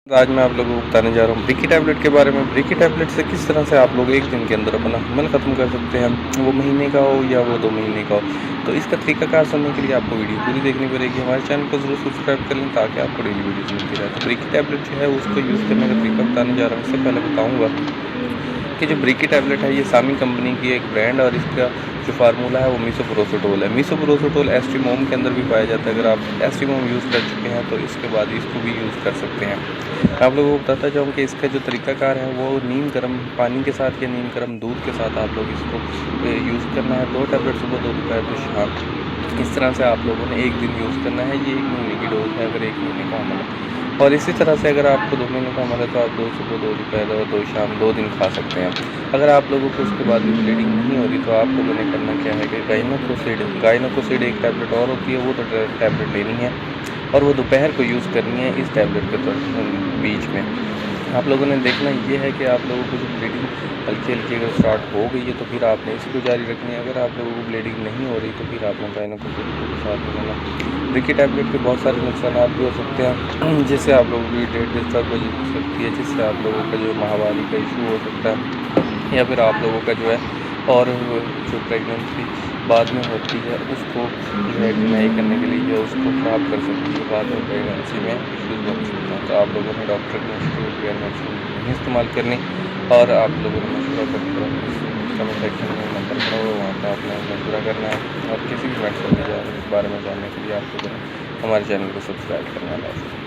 आज मैं आप लोगों को बताने जा रहा हूँ ब्रिकी टैबलेट के बारे में। ब्रिकी टैबलेट से किस तरह से आप लोग एक दिन के अंदर अपना हमल ख़त्म कर सकते हैं, वो महीने का हो या वो 2 महीने का हो। तो इसका तरीकाकार सुनने के लिए आपको वीडियो पूरी देखनी पड़ेगी। हमारे चैनल को ज़रूर सब्सक्राइब कर लें ताकि आपको डेली वीडियोज़ मिलती रहे। तो ब्रिकी टैबलेट जो है उसको यूज़ करने का तरीका बताने जा रहा हूँ। इससे पहले बताऊँगा कि जो ब्रिकी टैबलेट है ये सामी कंपनी की एक ब्रांड और इसका जो फार्मूला है वो मिसोप्रोसोटोल है। मिसोप्रोसोटोल एस्ट्रीमोम के अंदर भी पाया जाता है। अगर आप एस्ट्रीमोम यूज़ कर चुके हैं तो इसके बाद इसको भी यूज़ कर सकते हैं। मैं आप लोगों को बताता चाहूँ कि इसका जो तरीकाकार है वो नीम गर्म पानी के साथ या नीम गर्म दूध के साथ आप लोग इसको यूज़ करना है। 2 टैबलेट सुबह, 2 दोपहर, 2 शाम। इस तरह से आप लोगों ने एक दिन यूज़ करना है। ये 1 महीने की डोज है अगर 1 महीने का अमल है। और इसी तरह से अगर आपको 2 महीने का अमल है तो आप 2 सुबह, 2 दोपहर और 2 शाम 2 दिन खा सकते हैं। अगर आप लोगों को उसके बाद भी ब्लीडिंग नहीं हो रही तो आप लोगों ने करना क्या है कि गाइनोकोसिड एक टैबलेट और होती है, वो तो टैबलेट लेनी है और वो दोपहर को यूज़ करनी है इस टैबलेट के बीच में। आप लोगों ने देखना ये है कि आप लोगों को जो ब्लीडिंग हल्की हल्की अगर स्टार्ट हो गई है तो फिर आपने इसी को जारी रखनी है। अगर आप लोगों को ब्लीडिंग नहीं हो रही तो फिर आपने गाइनोकोसिड के साथ में लेना। ब्रिकी टैबलेट के बहुत सारे नुकसान भी हो सकते हैं, जिससे आप लोगों की डेट डिस्टर्ब हो सकती है, जिससे आप लोगों का जो माहवारी का इशू हो सकता है या फिर आप लोगों का जो है और जो प्रेगनेंसी बाद में होती है उसको जो है डिनाई करने के लिए उसको ख़राब कर सकती है। बाद में प्रेगनेंसी में इशूज़ बन सकते हैं। तो आप लोगों ने डॉक्टर की मशवरे नहीं इस्तेमाल करनी और आप लोगों ने मशवरा करके कमेंट सेक्शन में नंबर पड़ा हुआ वहाँ पर आपने मशवरा करना है। और किसी भी मेडिसिन के बारे में जानने के लिए आप लोगों ने हमारे चैनल को सब्सक्राइब करना है।